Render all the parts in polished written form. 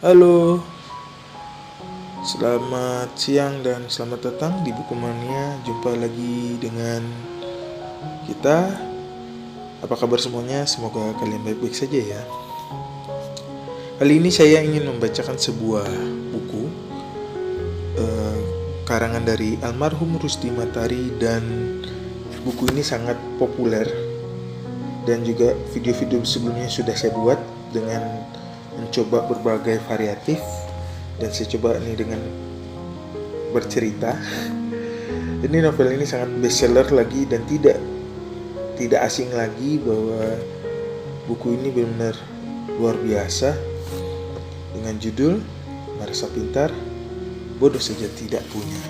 Halo, selamat siang dan selamat datang di Buku Mania. Jumpa lagi dengan kita. Apa kabar semuanya? Semoga kalian baik-baik saja ya. Kali ini saya ingin membacakan sebuah buku karangan dari almarhum Rusdi Matari, dan buku ini sangat populer dan juga video-video sebelumnya sudah saya buat dengan mencoba berbagai variatif, dan saya coba ini dengan bercerita. Ini novel ini sangat bestseller lagi dan tidak asing lagi bahwa buku ini benar-benar luar biasa dengan judul Merasa Pintar, Bodoh Saja Tidak Punya.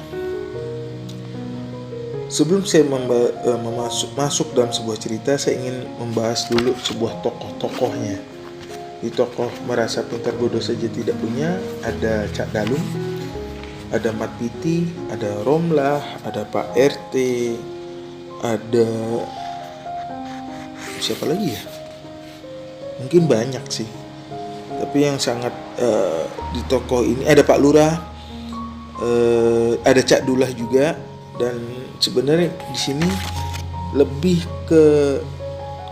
Sebelum saya masuk dalam sebuah cerita, saya ingin membahas dulu sebuah tokoh-tokohnya. Di tokoh Merasa Pintar Bodoh Saja Tidak Punya ada Cak Dalum, ada Mat Piti, ada Romlah, ada Pak RT, ada siapa lagi ya? Mungkin banyak sih. Tapi yang sangat di tokoh ini ada Pak Lurah, ada Cak Dullah juga, dan sebenarnya di sini lebih ke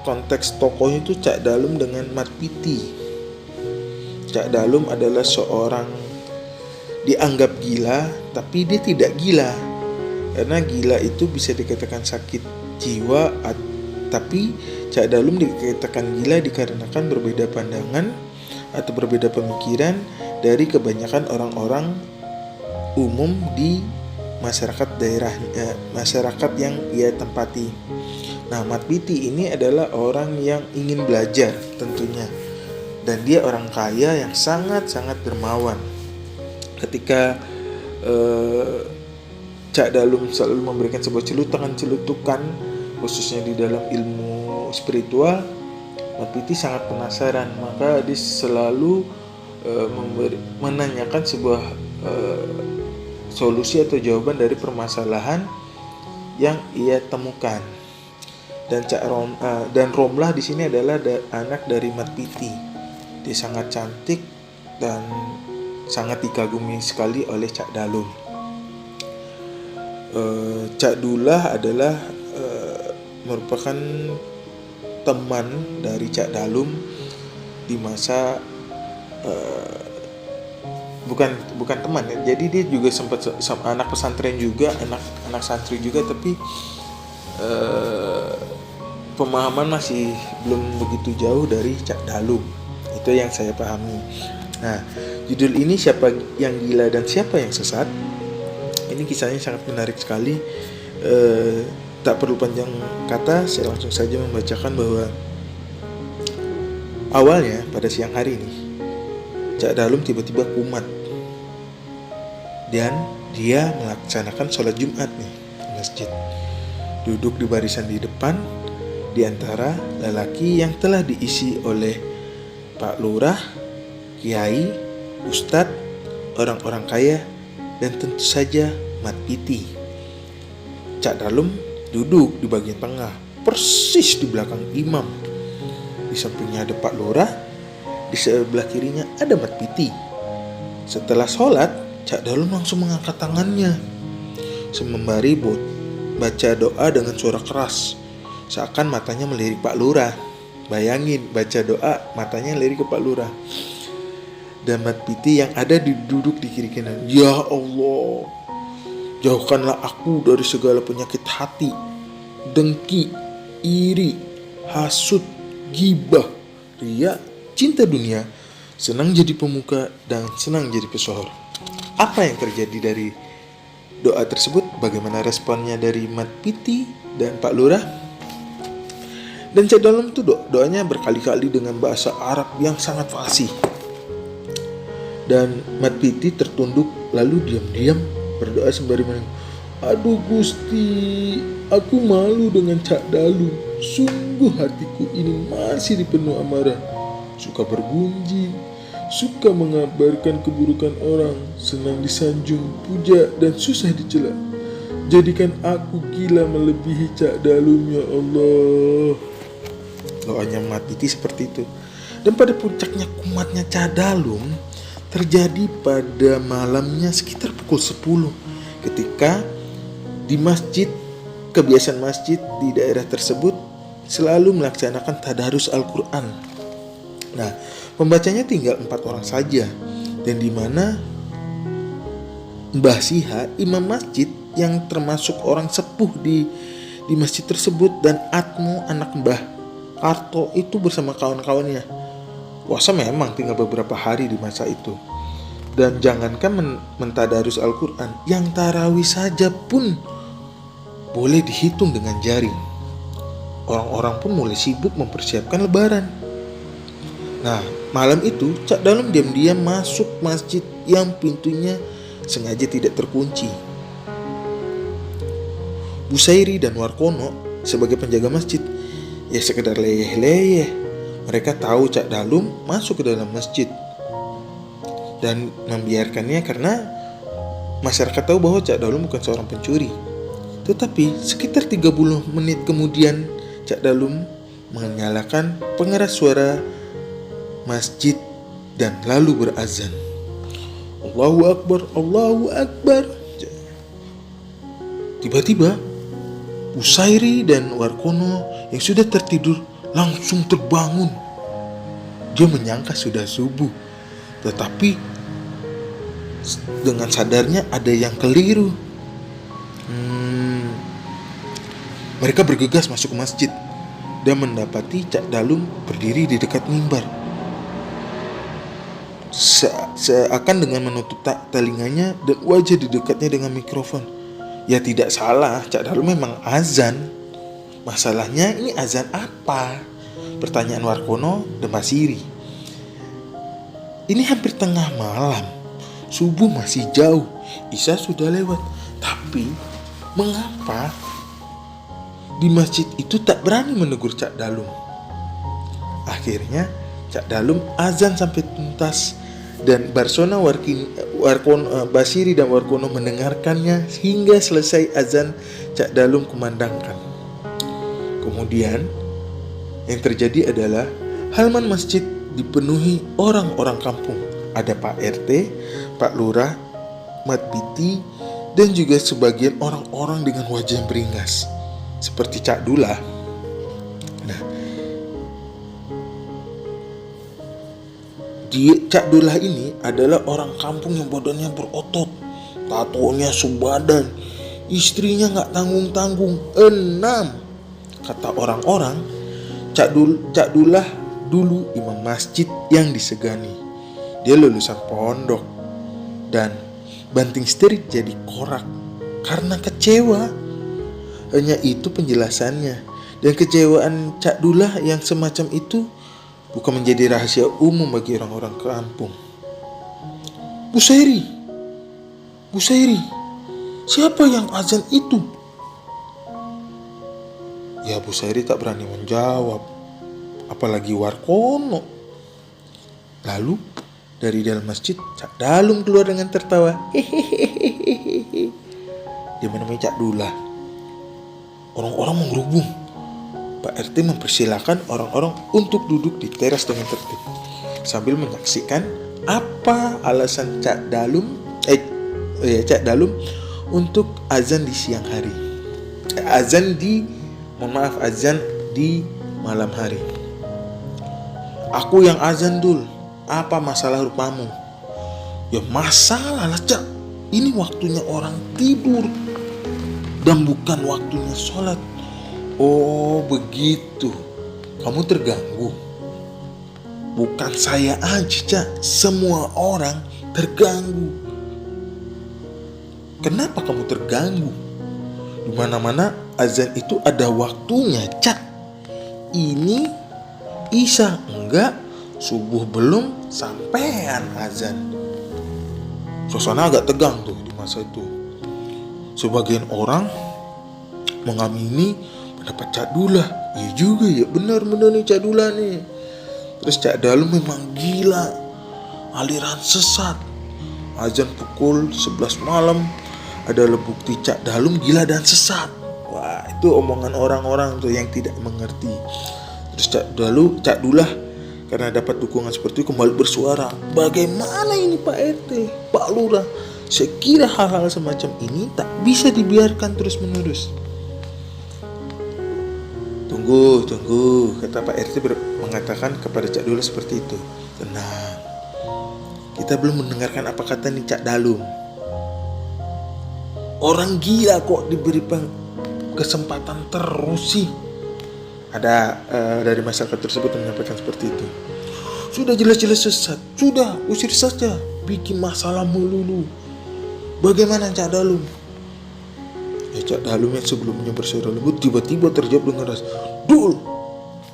konteks tokohnya itu Cak Dalum dengan Mat Piti. Cak Dalum adalah seorang dianggap gila, tapi dia tidak gila. Karena gila itu bisa dikatakan sakit jiwa, tapi Cak Dalum dikatakan gila dikarenakan berbeda pandangan atau berbeda pemikiran dari kebanyakan orang-orang umum di masyarakat masyarakat yang ia tempati. Nah, Mat Piti ini adalah orang yang ingin belajar tentunya, dan dia orang kaya yang sangat-sangat dermawan. Ketika Cak Dalum selalu memberikan sebuah celutukan khususnya di dalam ilmu spiritual, Mat Piti sangat penasaran, maka dia selalu menanyakan sebuah solusi atau jawaban dari permasalahan yang ia temukan. Dan Romlah di sini adalah anak dari Mat Piti. Dia sangat cantik dan sangat dikagumi sekali oleh Cak Dalum. Cak Dullah adalah merupakan teman dari Cak Dalum di masa bukan teman ya. Jadi dia juga sempat anak pesantren juga, anak santri juga, tapi pemahaman masih belum begitu jauh dari Cak Dalum. Itu yang saya pahami. Nah, judul ini Siapa yang Gila dan Siapa yang Sesat? Ini kisahnya sangat menarik sekali. Tak perlu panjang kata, saya langsung saja membacakan bahwa awalnya pada siang hari ini Cak Dalum tiba-tiba kumat, dan dia melaksanakan sholat Jumat nih di masjid. Duduk di barisan di depan, di antara lelaki yang telah diisi oleh Pak Lurah, Kiai, Ustadz, orang-orang kaya, dan tentu saja Mat Piti. Cak Dalum duduk di bagian tengah, persis di belakang imam. Di sampingnya ada Pak Lurah, di sebelah kirinya ada Mat Piti. Setelah sholat, Cak Dalum langsung mengangkat tangannya sembari baca doa dengan suara keras, seakan matanya melirik Pak Lurah. Bayangin, baca doa, matanya lirik ke Pak Lurah. Dan Mat Piti yang ada duduk di kiri kanan. Ya Allah, jauhkanlah aku dari segala penyakit hati, dengki, iri, hasut, gibah, riya, cinta dunia, senang jadi pemuka, dan senang jadi pesohor. Apa yang terjadi dari doa tersebut? Bagaimana responnya dari Mat Piti dan Pak Lurah? Dan Cak Dalum itu doanya berkali-kali dengan bahasa Arab yang sangat fasih. Dan Mat Piti tertunduk lalu diam-diam berdoa sembari menangis. Aduh Gusti, aku malu dengan Cak Dalum. Sungguh hatiku ini masih dipenuhi amarah. Suka bergunjing, suka mengabarkan keburukan orang, senang disanjung, puja, dan susah dicela. Jadikan aku gila melebihi Cak Dalum ya Allah. Doanya Mat Piti seperti itu. Dan pada puncaknya kumatnya Cak Dalum, terjadi pada malamnya sekitar pukul 10 ketika di masjid, kebiasaan masjid di daerah tersebut selalu melaksanakan tadarus Al-Quran. Nah, pembacanya tinggal 4 orang saja, dan di mana Mbah Siha, imam masjid yang termasuk orang sepuh di masjid tersebut, dan Atmo, anak Mbah Karto itu bersama kawan-kawannya. Puasa memang tinggal beberapa hari di masa itu. Dan jangankan mentadarus Al-Quran, yang tarawih saja pun boleh dihitung dengan jari. Orang-orang pun mulai sibuk mempersiapkan lebaran. Nah, malam itu Cak Dalum diam-diam masuk masjid yang pintunya sengaja tidak terkunci. Busairi dan Warkono sebagai penjaga masjid ya sekedar leyeh-leyeh. Mereka tahu Cak Dalum masuk ke dalam masjid dan membiarkannya karena masyarakat tahu bahwa Cak Dalum bukan seorang pencuri. Tetapi sekitar 30 menit kemudian Cak Dalum menyalakan pengeras suara masjid dan lalu berazan. Allahu Akbar, Allahu Akbar. Tiba-tiba Busairi dan Warkono yang sudah tertidur langsung terbangun. Dia menyangka sudah subuh, tetapi dengan sadarnya ada yang keliru. Mereka bergegas masuk ke masjid dan mendapati Cak Dalum berdiri di dekat mimbar. Seakan dengan menutup telinganya dan wajah di dekatnya dengan mikrofon. Ya tidak salah, Cak Dalum memang azan. Masalahnya ini azan apa? Pertanyaan Warkono dan Basiri. Ini hampir tengah malam, subuh masih jauh, Isya sudah lewat. Tapi mengapa di masjid itu tak berani menegur Cak Dalum? Akhirnya Cak Dalum azan sampai tuntas dan Barsona, Basiri dan Warkono mendengarkannya hingga selesai azan Cak Dalum kumandangkan. Kemudian yang terjadi adalah halaman masjid dipenuhi orang-orang kampung. Ada Pak RT, Pak Lurah, Mat Piti, dan juga sebagian orang-orang dengan wajah yang beringas seperti Cak Dullah. Nah, Cak Dullah ini adalah orang kampung yang badannya berotot, tatonya sebadan, istrinya gak tanggung-tanggung 6. Kata orang-orang, Cak Dullah dulu imam masjid yang disegani. Dia lulusan pondok dan banting setir jadi korak karena kecewa. Hanya itu penjelasannya. Dan kecewaan Cak Dullah yang semacam itu bukan menjadi rahasia umum bagi orang-orang kampung. Busairi, siapa yang azan itu? Ya Busairi tak berani menjawab, apalagi Warkono. Lalu dari dalam masjid Cak Dalum keluar dengan tertawa. Hehehe. Dia menemui Cak Dullah. Orang-orang mengerubung. Pak RT mempersilahkan orang-orang untuk duduk di teras dengan tertib sambil menyaksikan apa alasan Cak Dalum untuk azan di siang hari. Azan di malam hari. Aku yang azan Dul, apa masalah rupamu? Ya masalah lah Cak, ini waktunya orang tidur dan bukan waktunya sholat. Oh begitu, kamu terganggu. Bukan saya aja Cak, semua orang terganggu. Kenapa kamu terganggu? Di mana-mana azan itu ada waktunya Cak. Ini Isya enggak, subuh belum, sampean azan. Suasana agak tegang tuh di masa itu. Sebagian orang mengamini pendapat Cak Dullah. Iya juga ya, benar-benar nih Cak Dullah nih. Terus Cak Dalum memang gila, aliran sesat. Azan pukul 11 malam adalah bukti Cak Dalum gila dan sesat. Wah, itu omongan orang-orang tuh yang tidak mengerti. Terus Cak Dullah karena dapat dukungan seperti itu kembali bersuara, bagaimana ini Pak RT, Pak Lurah, saya kira hal-hal semacam ini tak bisa dibiarkan terus-menerus. Tunggu, kata Pak RT mengatakan kepada Cak Dullah seperti itu. Tenang, kita belum mendengarkan apa kata nih Cak Dalum. Orang gila kok diberi kesempatan terus sih. Ada dari masyarakat tersebut menyampaikan seperti itu. Sudah jelas-jelas sesat, sudah usir saja, bikin masalah melulu. Bagaimana Cak Dalum? Cak Dalum yang sebelumnya bersuara lembut tiba-tiba terjawab dengan keras, Dul,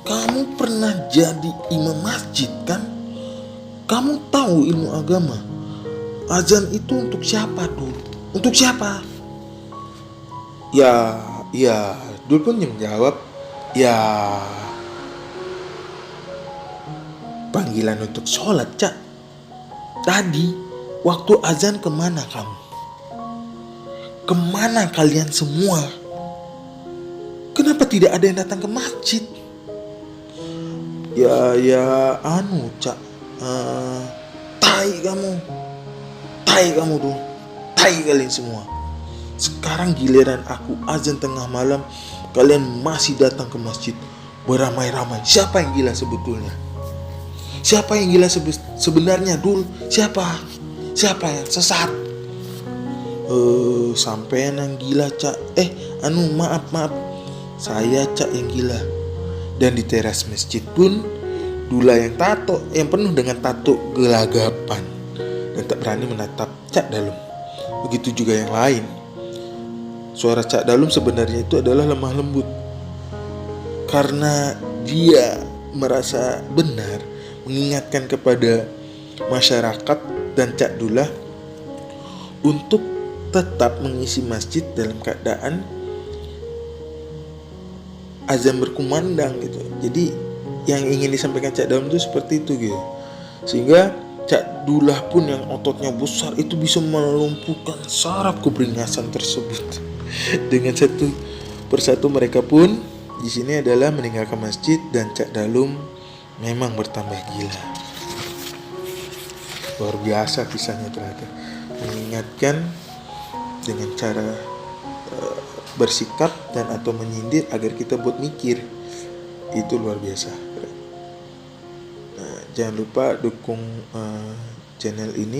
kamu pernah jadi imam masjid kan? Kamu tahu ilmu agama. Azan itu untuk siapa, Dul? Untuk siapa? Ya, Dul pun menjawab, ya panggilan untuk sholat, Cak. Tadi waktu azan kemana kamu? Kemana kalian semua? Kenapa tidak ada yang datang ke masjid? Ya Cak, tai kamu tuh, tai kalian semua. Sekarang giliran aku azan tengah malam, kalian masih datang ke masjid beramai-ramai. Siapa yang gila sebetulnya? Siapa yang gila sebenarnya, Dul? Siapa yang sesat? Sampean yang gila, Cak. Maaf. Saya Cak yang gila. Dan di teras masjid pun Dula yang penuh dengan tato gelagapan dan tak berani menatap Cak Dalum. Begitu juga yang lain. Suara Cak Dalum sebenarnya itu adalah lemah lembut, karena dia merasa benar mengingatkan kepada masyarakat dan Cak Dullah untuk tetap mengisi masjid dalam keadaan azan berkumandang gitu. Jadi yang ingin disampaikan Cak Dalum itu seperti itu gitu. Sehingga Cak Dullah pun yang ototnya besar itu bisa melumpuhkan saraf keberingasan tersebut. Dengan satu persatu mereka pun di sini adalah meninggalkan masjid dan Cak Dalum memang bertambah gila. Luar biasa kisahnya ternyata. Mengingatkan dengan cara bersikap dan atau menyindir agar kita buat mikir. Itu luar biasa. Nah, jangan lupa dukung channel ini.